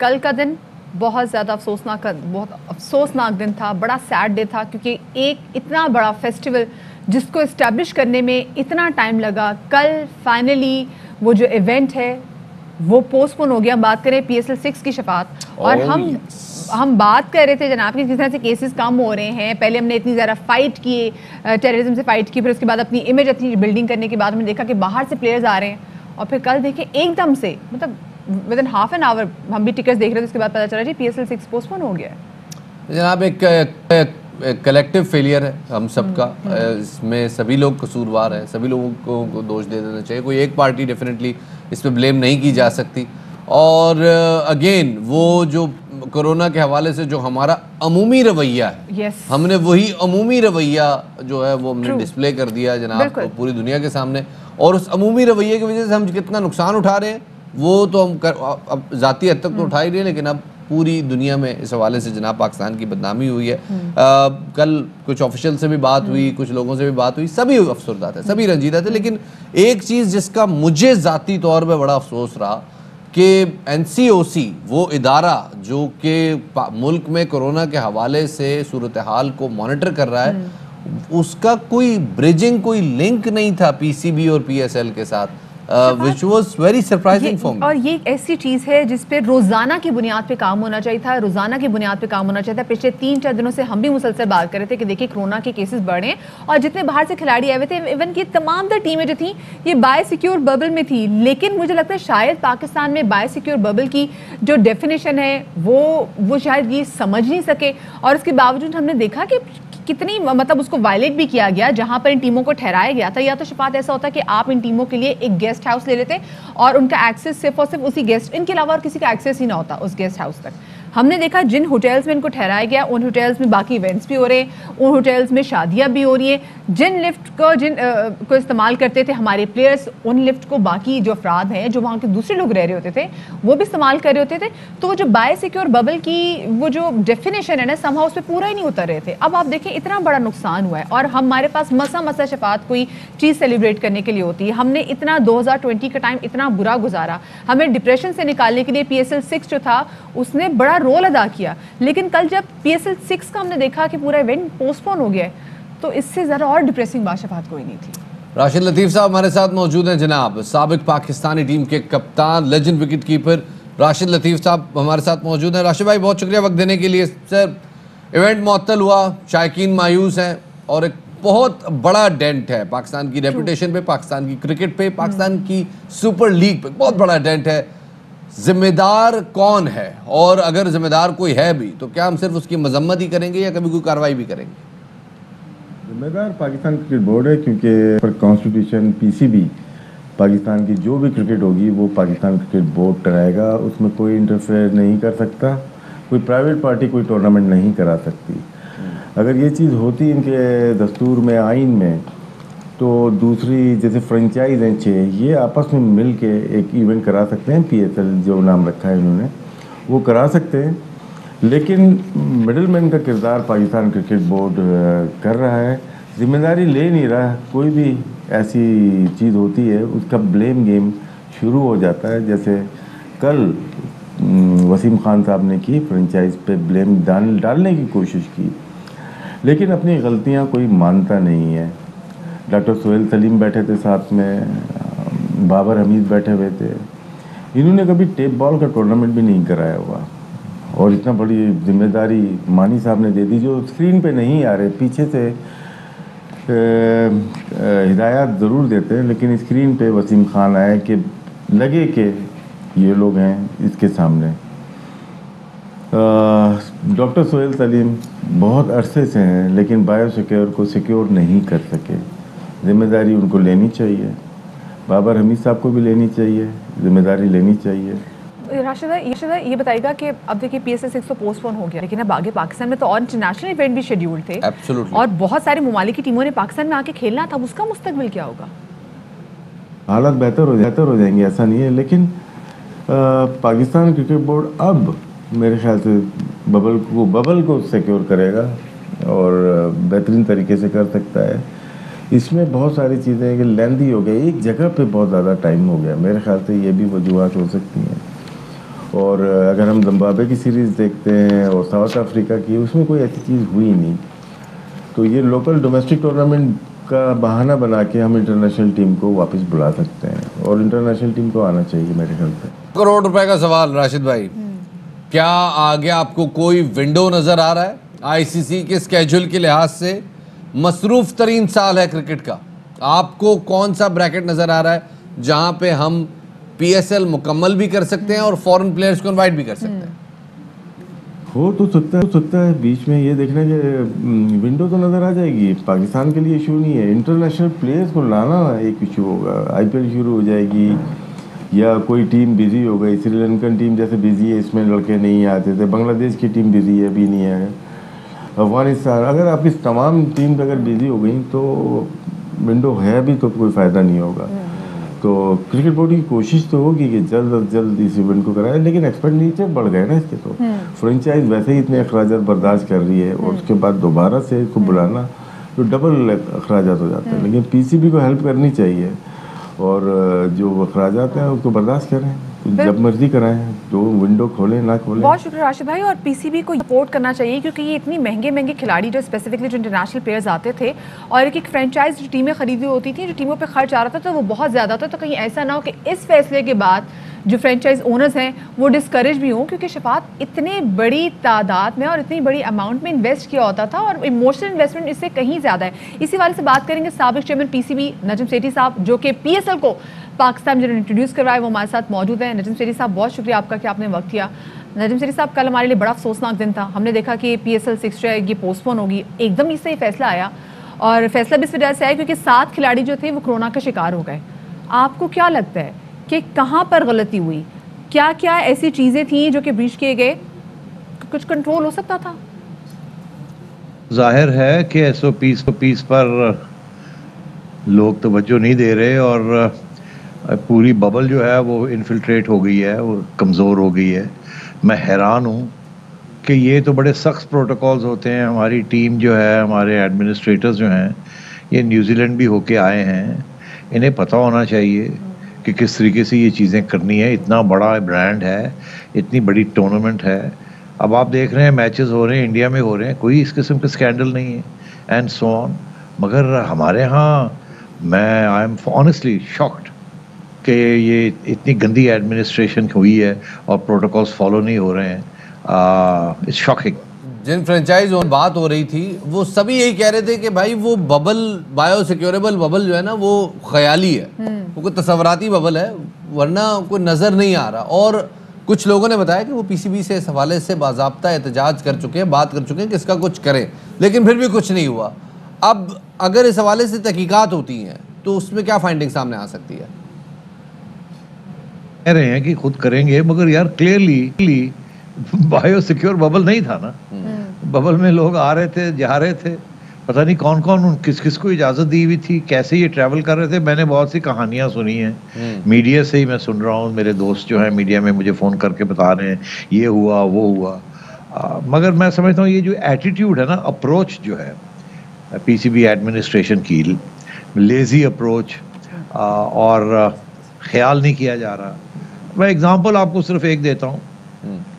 کل کا دن بہت زیادہ افسوسناک دن تھا, بڑا سیڈ ڈے تھا, کیونکہ ایک اتنا بڑا فیسٹیول جس کو اسٹیبلش کرنے میں اتنا ٹائم لگا, کل فائنلی وہ جو ایونٹ ہے وہ پوسٹ پون ہو گیا. بات کریں پی ایس ایل 6 کی شفاعت, اور ہم بات کر رہے تھے جناب کہ کس طرح سے کیسز کم ہو رہے ہیں. پہلے ہم نے اتنی زیادہ فائٹ کیے, ٹیررزم سے فائٹ کی, پھر اس کے بعد اپنی امیج اپنی بلڈنگ کرنے کے بعد ہم نے دیکھا کہ باہر سے پلیئرز آ رہے ہیں, اور پھر کل دیکھیں ایک دم سے مطلب with in half an hour ہم بھی ٹکٹس دیکھ رہے تھے, اس کے بعد پتا چلا جی پی ایس ایل 6 پوسٹ پون ہو گیا ہے. جناب ایک کلیکٹیو فیلئر ہے ہم سب کا, اس میں سبھی لوگ قصوروار ہیں, سبھی لوگوں کو دوش دے دینا چاہیے, کوئی ایک پارٹی ڈیفینیٹلی اس پہ بلیم نہیں کی جا سکتی. اور اگین وہ جو کرونا کے حوالے سے جو ہمارا عمومی رویہ ہے, ہم نے وہی عمومی رویہ جو ہے وہ ہم نے ڈسپلے کر دیا جناب پوری دنیا کے سامنے, اور اس عمومی رویے کی وجہ سے ہم کتنا نقصان اٹھا رہے ہیں وہ تو ہم اب ذاتی حد تک تو اٹھا ہی رہے ہیں, لیکن اب پوری دنیا میں اس حوالے سے جناب پاکستان کی بدنامی ہوئی ہے. کل کچھ آفیشیل سے بھی بات ہوئی, کچھ لوگوں سے بھی بات ہوئی, سبھی افسردہ تھے, سبھی رنجیدہ تھے, لیکن ایک چیز جس کا مجھے ذاتی طور پہ بڑا افسوس رہا کہ این سی او سی وہ ادارہ جو کہ ملک میں کرونا کے حوالے سے صورتحال کو مانیٹر کر رہا ہے, اس کا کوئی بریجنگ, کوئی لنک نہیں تھا پی سی بی اور پی ایس ایل کے ساتھ, which was very surprising for me. اور یہ ایسی چیز ہے جس پہ روزانہ کی بنیاد پہ کام ہونا چاہیے تھا, روزانہ کی بنیاد پہ کام ہونا چاہیے تھا. پچھلے 3-4 دنوں سے ہم بھی مسلسل بات کر رہے تھے کہ دیکھیں کرونا کے کیسز بڑھے ہیں, اور جتنے باہر سے کھلاڑی آئے ہوئے تھے, ایون کی تمام تر ٹیمیں جو تھیں یہ بائی سیکیور ببل میں تھی, لیکن مجھے لگتا ہے شاید پاکستان میں بائی سیکیور ببل کی جو ڈیفینیشن ہے وہ شاید یہ سمجھ نہیں سکے, اور اس کے باوجود ہم نے دیکھا کہ کتنی مطلب اس کو وائلیٹ بھی کیا گیا. جہاں پر ان ٹیموں کو ٹھہرایا گیا تھا, یا تو شفاعت ایسا ہوتا کہ آپ ان ٹیموں کے لیے ایک گیسٹ ہاؤس لے لیتے اور ان کا ایکسس صرف اور صرف اسی گیسٹ, ان کے علاوہ اور کسی کا ایکسس ہی نہ ہوتا اس گیسٹ ہاؤس تک. ہم نے دیکھا جن ہوٹلز میں ان کو ٹھہرایا گیا ان ہوٹلز میں باقی ایونٹس بھی ہو رہے ہیں, ان ہوٹلز میں شادیاں بھی ہو رہی ہیں. جن لفٹ کو استعمال کرتے تھے ہمارے پلیئرز, ان لفٹ کو باقی جو افراد ہیں جو وہاں کے دوسرے لوگ رہ رہے ہوتے تھے وہ بھی استعمال کر رہے ہوتے تھے. تو وہ جو بائی سیکیور ببل کی وہ جو ڈیفینیشن ہے نا سم ہاؤس پہ پورا ہی نہیں اتر رہے تھے. اب آپ دیکھیں اتنا بڑا نقصان ہوا ہے, اور ہمارے پاس مسا شفاعت کوئی چیز سیلیبریٹ کرنے کے لیے ہوتی ہے. ہم نے اتنا 2020 کا ٹائم اتنا برا گزارا, ہمیں ڈپریشن سے نکالنے کے لیے پی ایس ایل 6 جو تھا اس نے بڑا رول ادا کیا, لیکن کل جب پی ایس ایل 6 کا ہم نے دیکھا کہ پورا ایونٹ پوسٹ پون ہو گیا ہے تو اس سے زیادہ اور ڈپریسنگ بات شفاعت کوئی نہیں تھی. راشد لطیف صاحب ہمارے ساتھ موجود ہیں جناب, سابق پاکستانی ٹیم کے کپتان, لیجنڈ وکٹ کیپر راشد لطیف صاحب ہمارے ساتھ موجود ہیں. راشد بھائی بہت شکریہ وقت دینے کے لیے. سر ایونٹ معطل ہوا, شائقین مایوس ہیں, اور ایک بہت بڑا ڈینٹ ہے پاکستان کی ریپوٹیشن پہ, پاکستان کی کرکٹ پہ, پاکستان کی سپر لیگ پہ بہت بڑا ڈینٹ ہے. ذمہ دار کون ہے, اور اگر ذمہ دار کوئی ہے بھی تو کیا ہم صرف اس کی مذمت ہی کریں گے یا کبھی کوئی کارروائی بھی کریں گے؟ ذمہ دار پاکستان کرکٹ بورڈ ہے, کیونکہ پر کانسٹیٹیوشن پی سی بی پاکستان کی جو بھی کرکٹ ہوگی وہ پاکستان کرکٹ بورڈ کرائے گا, اس میں کوئی انٹرفیئر نہیں کر سکتا, کوئی پرائیویٹ پارٹی کوئی ٹورنامنٹ نہیں کرا سکتی. اگر یہ چیز ہوتی ان کے دستور میں, آئین میں, تو دوسری جیسے فرنچائز ہیں 6 یہ آپس میں مل کے ایک ایونٹ کرا سکتے ہیں, پی ایس ایل جو نام رکھا ہے انہوں نے وہ کرا سکتے ہیں, لیکن مڈل مین کا کردار پاکستان کرکٹ بورڈ کر رہا ہے, ذمہ داری لے نہیں رہا. کوئی بھی ایسی چیز ہوتی ہے اس کا بلیم گیم شروع ہو جاتا ہے, جیسے کل وسیم خان صاحب نے کی, فرنچائز پہ بلیم ڈالنے کی کوشش کی, لیکن اپنی غلطیاں کوئی مانتا نہیں ہے. ڈاکٹر سہیل سلیم بیٹھے تھے ساتھ میں, بابر حمید بیٹھے ہوئے تھے, انہوں نے کبھی ٹیپ بال کا ٹورنامنٹ بھی نہیں کرایا ہوا, اور اتنا بڑی ذمہ داری مانی صاحب نے دے دی جو اسکرین پہ نہیں آ رہے, پیچھے سے ہدایات ضرور دیتے ہیں, لیکن اسکرین پہ وسیم خان آئے کہ لگے کہ یہ لوگ ہیں اس کے سامنے. ڈاکٹر سہیل سلیم بہت عرصے سے ہیں لیکن بایو سیکیور کو سیکیور نہیں کر سکے, ذمہ داری ان کو لینی چاہیے, بابر حمید صاحب کو بھی لینی چاہیے, ذمہ داری لینی چاہیے. راشدہ یہ بتائے گا کہ اب دیکھیے پی ایس ایل 6 تو پوسٹ پون ہو گیا, لیکن اب آگے پاکستان میں تو اور انٹرنیشنل ایونٹ بھی شیڈیول تھے, اور بہت سارے ممالک کی ٹیموں نے پاکستان میں آ کے کھیلنا تھا, اس کا مستقبل کیا ہوگا؟ حالات بہتر ہو جائیں گے ایسا نہیں ہے, لیکن پاکستان کرکٹ بورڈ اب میرے خیال سے ببل کو سیکیور کرے گا اور بہترین طریقے سے کر سکتا ہے. اس میں بہت ساری چیزیں ہیں کہ لیندی ہو گیا, ایک جگہ پہ بہت زیادہ ٹائم ہو گیا, میرے خیال سے یہ بھی وجوہات ہو سکتی ہیں. اور اگر ہم زمبابوے کی سیریز دیکھتے ہیں اور ساؤتھ افریقہ کی، اس میں کوئی ایسی چیز ہوئی نہیں. تو یہ لوکل ڈومیسٹک ٹورنامنٹ کا بہانہ بنا کے ہم انٹرنیشنل ٹیم کو واپس بلا سکتے ہیں، اور انٹرنیشنل ٹیم کو آنا چاہیے میرے خیال سے. کروڑ روپے کا سوال راشد بھائی، کیا آگے آپ کو کوئی ونڈو نظر آ رہا ہے؟ آئی سی سی کے اسکیجول کے لحاظ سے مصروف ترین سال ہے کرکٹ کا، آپ کو کون سا بریکٹ نظر آ رہا ہے جہاں پہ ہم پی ایس ایل مکمل بھی کر سکتے ہیں اور فورن پلیئرز کو انوائٹ بھی کر سکتے ہیں؟ ہو تو سکتا ہے بیچ میں یہ دیکھنا کہ ونڈو تو نظر آ جائے گی. پاکستان کے لیے ایشو نہیں ہے، انٹرنیشنل پلیئرز کو لانا ایک ایشو ہوگا. آئی پی ایل شروع ہو جائے گی یا کوئی ٹیم بزی ہو گئی، سری لنکن ٹیم جیسے بزی ہے، اس میں لڑکے نہیں آتے تھے. بنگلہ دیش کی ٹیم بزی ہے، ابھی نہیں ہے. افغانستان، اگر آپ کی تمام ٹیم اگر بزی ہو گئیں تو ونڈو ہے بھی تو کوئی فائدہ نہیں ہوگا. تو کرکٹ بورڈ کی کوشش تو ہوگی کہ جلد از جلد اس ایونٹ کو کرائے، لیکن ایکسپینڈیچر بڑھ گئے نا اس کے. تو فرنچائز ویسے ہی اتنے اخراجات برداشت کر رہی ہے، اور اس کے بعد دوبارہ سے اس کو بلانا تو ڈبل اخراجات ہو جاتے ہیں. لیکن پی سی بی کو ہیلپ کرنی چاہیے، اور جو اخراجات ہیں اس کو برداشت کریں، جب مرضی کرائیں، جو ونڈو کھولیں نہ کھولیں. بہت شکریہ راشد بھائی. اور پی سی بی کو سپورٹ کرنا چاہیے، کیونکہ یہ اتنی مہنگے کھلاڑی جو اسپیسیفکلی جو انٹرنیشنل پلیئرز آتے تھے، اور ایک فرینچائز جو ٹیمیں خریدی ہوتی تھیں، جو ٹیموں پہ خرچ آ رہا تھا تو وہ بہت زیادہ تھا. تو کہیں ایسا نہ ہو کہ اس فیصلے کے بعد جو فرینچائز اونرز ہیں وہ ڈسکریج بھی ہوں، کیونکہ شفاعت اتنے بڑی تعداد میں اور اتنی بڑی اماؤنٹ میں انویسٹ کیا ہوتا تھا، اور ایموشنل انویسٹمنٹ اس سے کہیں زیادہ ہے. اسی والے سے بات کریں گے سابق chairman P C B Najam Sethi صاحب، جو کہ پی ایس ایل کو پاکستان میں انٹروڈیوس کروائے، وہ ہمارے ساتھ موجود ہیں. نجم سیٹھی صاحب بہت شکریہ آپ کا کہ آپ نے وقت دیا. نجم سیٹھی صاحب، کل ہمارے لیے بڑا افسوسناک دن تھا. ہم نے دیکھا کہ پی ایس ایل 6 جو ہے یہ پوسٹ پون ہوگی. ایک دم اس سے یہ فیصلہ آیا، اور فیصلہ بھی اس وجہ سے آیا کیونکہ 7 کھلاڑی جو تھے وہ کورونا کا شکار ہو گئے. آپ کو کیا لگتا ہے کہ کہاں پر غلطی ہوئی؟ کیا ایسی چیزیں تھیں جو کہ بریچ کیے گئے؟ کچھ کنٹرول ہو سکتا تھا؟ ظاہر ہے کہ ایس او پیس پر لوگ توجہ نہیں دے رہے، اور پوری ببل جو ہے وہ انفلٹریٹ ہو گئی ہے، وہ کمزور ہو گئی ہے. میں حیران ہوں کہ یہ تو بڑے سخت پروٹوکولز ہوتے ہیں. ہماری ٹیم جو ہے، ہمارے ایڈمنسٹریٹرز جو ہیں، یہ نیوزی لینڈ بھی ہو کے آئے ہیں. انہیں پتہ ہونا چاہیے کہ کس طریقے سے یہ چیزیں کرنی ہے. اتنا بڑا برانڈ ہے، اتنی بڑی ٹورنامنٹ ہے. اب آپ دیکھ رہے ہیں میچز ہو رہے ہیں، انڈیا میں ہو رہے ہیں، کوئی اس قسم کا اسکینڈل نہیں ہے، اینڈ سو آن. مگر ہمارے ہاں میں آئی ایم آنیسٹلی شاکڈ کہ یہ اتنی گندی ایڈمنسٹریشن ہوئی ہے اور پروٹوکولز فالو نہیں ہو رہے ہیں. It's shocking. جن فرنچائز اور بات ہو رہی تھی وہ سبھی یہی کہہ رہے تھے کہ بھائی وہ ببل، بایو سیکیوریبل ببل جو ہے نا، وہ خیالی ہے، وہ کوئی تصوراتی ببل ہے، ورنہ کوئی نظر نہیں آ رہا. اور کچھ لوگوں نے بتایا کہ وہ پی سی بی سے اس حوالے سے باضابطہ احتجاج کر چکے ہیں، بات کر چکے ہیں کہ اس کا کچھ کریں، لیکن پھر بھی کچھ نہیں ہوا. اب اگر اس حوالے سے تحقیقات ہوتی ہیں تو اس میں کیا فائنڈنگ سامنے آ سکتی ہے؟ کہہ رہے ہیں کہ خود کریں گے، مگر یار کلیئرلی بایو سیکیور ببل نہیں تھا نا. ببل میں لوگ آ رہے تھے، جا رہے تھے، پتہ نہیں کون کون کس کو اجازت دی ہوئی تھی، کیسے یہ ٹریول کر رہے تھے. میں نے بہت سی کہانیاں سنی ہیں، میڈیا سے ہی میں سن رہا ہوں. میرے دوست جو ہیں میڈیا میں مجھے فون کر کے بتا رہے ہیں یہ ہوا وہ ہوا. مگر میں سمجھتا ہوں یہ جو ایٹیٹیوڈ ہے نا، اپروچ جو ہے پی سی بی ایڈمنسٹریشن کی، لیزی اپروچ، اور خیال نہیں کیا جا رہا. میں اگزامپل آپ کو صرف ایک دیتا ہوں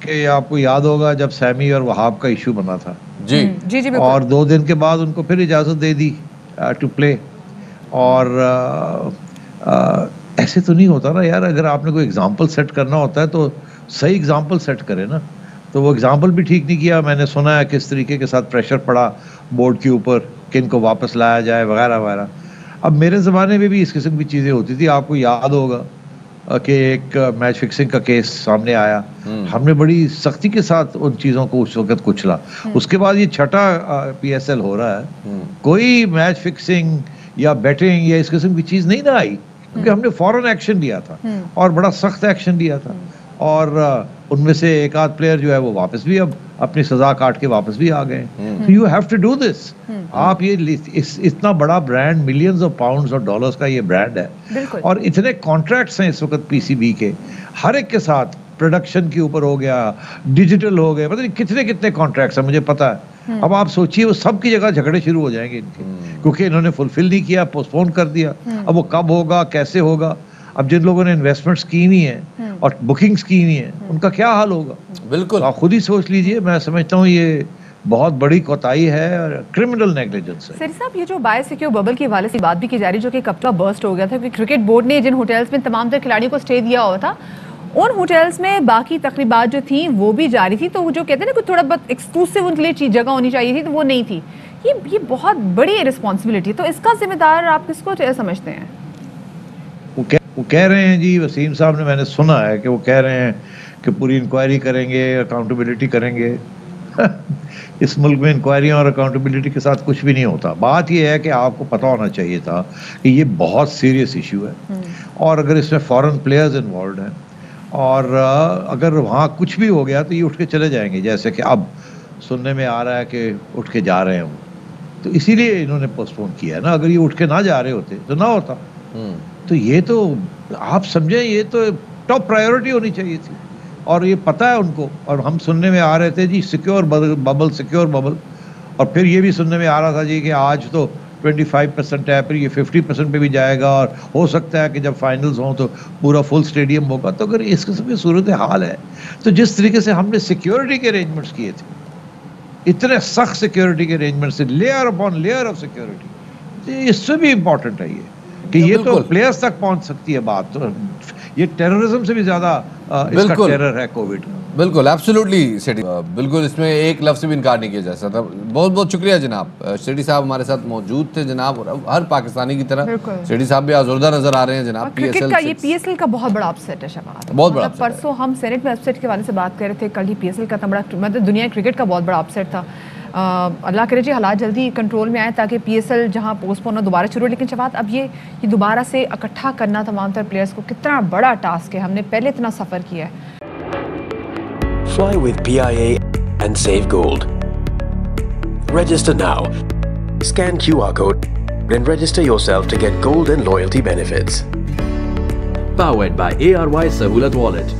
کہ آپ کو یاد ہوگا جب سیمی اور وہاب کا ایشو بنا تھا، جی اور 2 دن کے بعد ان کو پھر اجازت دے دی ٹو پلے. اور ایسے تو نہیں ہوتا نا یار. اگر آپ نے کوئی اگزامپل سیٹ کرنا ہوتا ہے تو صحیح اگزامپل سیٹ کرے نا. تو وہ اگزامپل بھی ٹھیک نہیں کیا. میں نے سنا ہے کس طریقے کے ساتھ پریشر پڑا بورڈ کے اوپر کہ ان کو واپس لایا جائے وغیرہ وغیرہ. اب میرے زمانے میں بھی اس قسم کی چیزیں ہوتی تھی. آپ کو یاد ہوگا کہ ایک میچ فکسنگ کا کیس سامنے آیا، ہم نے بڑی سختی کے ساتھ ان چیزوں کو اس وقت کچلا. اس کے بعد یہ چھٹا پی ایس ایل ہو رہا ہے، کوئی میچ فکسنگ یا بیٹنگ یا اس قسم کی چیز نہیں نہ آئی، کیونکہ ہم نے فوراً ایکشن لیا تھا اور بڑا سخت ایکشن لیا تھا. اور ان میں سے ایک آدھ پلیئر جو ہے وہ واپس بھی اب اپنی سزا کاٹ کے واپس بھی آ گئے. You have to do this. آپ یہ اتنا بڑا برانڈ، ملینز آف پاؤنڈز اور ڈالرز کا یہ برانڈ ہے، اور اتنے کانٹریکٹس ہیں اس وقت پی سی بی کے، ہر ایک کے ساتھ پروڈکشن کے اوپر ہو گیا، ڈیجیٹل ہو گئے، پتہ نہیں کتنے کانٹریکٹس ہیں، مجھے پتا ہے. اب آپ سوچئے وہ سب کی جگہ جھگڑے شروع ہو جائیں گے ان کے، کیونکہ انہوں نے فلفل نہیں کیا، پوسٹ پون کر دیا. اب وہ کب ہوگا، کیسے ہوگا؟ اب جن لوگوں نے انویسٹمنٹس کی ہوئی ہیں اور بکنگز کی ہوئی ہیں, ان کا کیا حال ہوگا؟ بالکل آپ خود ہی سوچ لیجئے. میں سمجھتا ہوں یہ بہت بڑی کوتاہی ہے اور کرمنل نیگلیجنس ہے. سر صاحب یہ جو بایو سیکیور ببل کے حوالے سے بات بھی کی جا رہی ہے جو کہ کب کا برسٹ ہو گیا تھا, کیونکہ کرکٹ بورڈ نے جن ہوٹلز میں تمام تر کھلاڑیوں کو اسٹے دیا ہوا تھا ان ہوٹلز میں باقی تقریبات جو تھیں وہ بھی جاری تھی, تو جو کہتے ہیں نا کوئی تھوڑا بہت ایکسکلوسیو ان کے لیے جگہ ہونی چاہیے تھی تو وہ نہیں تھی. یہ بہت بڑی رسپانسبلٹی, تو اس کا ذمہ دار آپ کس کو سمجھتے ہیں؟ وہ کہہ رہے ہیں جی وسیم صاحب نے, میں نے سنا ہے کہ وہ کہہ رہے ہیں کہ پوری انکوائری کریں گے, اکاؤنٹیبلٹی کریں گے. اس ملک میں انکوائریوں اور اکاؤنٹیبلٹی کے ساتھ کچھ بھی نہیں ہوتا. بات یہ ہے کہ آپ کو پتہ ہونا چاہیے تھا کہ یہ بہت سیریس ایشو ہے, اور اگر اس میں فورن پلیئرز انوالوڈ ہیں اور اگر وہاں کچھ بھی ہو گیا تو یہ اٹھ کے چلے جائیں گے, جیسے کہ اب سننے میں آ رہا ہے کہ اٹھ کے جا رہے ہیں وہ, تو اسی لیے انہوں نے پوسٹ پون کیا ہے نا. اگر یہ اٹھ کے نہ جا رہے ہوتے تو نہ ہوتا. تو یہ تو آپ سمجھیں یہ تو ٹاپ پرائیورٹی ہونی چاہیے تھی, اور یہ پتہ ہے ان کو. اور ہم سننے میں آ رہے تھے جی سیکیور ببل سیکیور ببل, اور پھر یہ بھی سننے میں آ رہا تھا جی کہ آج تو 25% ہے, پھر یہ 50% پہ بھی جائے گا, اور ہو سکتا ہے کہ جب فائنلز ہوں تو پورا فل اسٹیڈیم ہوگا. تو اگر اس قسم کی صورت حال ہے تو جس طریقے سے ہم نے سیکیورٹی کے ارینجمنٹس کیے تھے, اتنے سخت سیکیورٹی کے arrangements, layer upon layer of security, اس سے بھی امپورٹنٹ ہے یہ کہ یہ تو پلیئرز تک پہنچ سکتی ہے بات. تو یہ ٹیررزم سے بھی زیادہ اس کا ٹیرر ہے کووڈ. بالکل ایبسولوٹلی سیٹی, بالکل اس میں ایک لفظ سے بھی انکار نہیں کیا جا سکتا. بہت بہت شکریہ جناب. سیٹی صاحب ہمارے ساتھ موجود تھے جناب, اور ہر پاکستانی کی طرح سیٹی صاحب بھی آزردہ نظر آ رہے ہیں جناب. کرکٹ کا یہ پی ایس ایل کا بہت بڑا اپسیٹ ہے شباب, بہت بڑا. پرسوں ہم سینٹ میں اپسیٹ کے حوالے سے بات کر رہے تھے, کل ہی پی ایس ایل کا بڑا, مطلب دنیا کرکٹ کا بہت بڑا اپسیٹ تھا. اللہ کرے جی حالات جلدی کنٹرول میں آئے تاکہ پی ایس ایل جہاں پوسٹ پون دوبارہ شروع ہو. لیکن شباب اب یہ دوبارہ سے اکٹھا کرنا تمام تر پلیئرز کو کتنا بڑا ٹاسک ہے, ہم نے پہلے اتنا سفر کیا ہے. Fly with PIA and save gold. Register now. Scan QR code and register yourself to get gold and loyalty benefits. Powered by ARY Sahulat Wallet.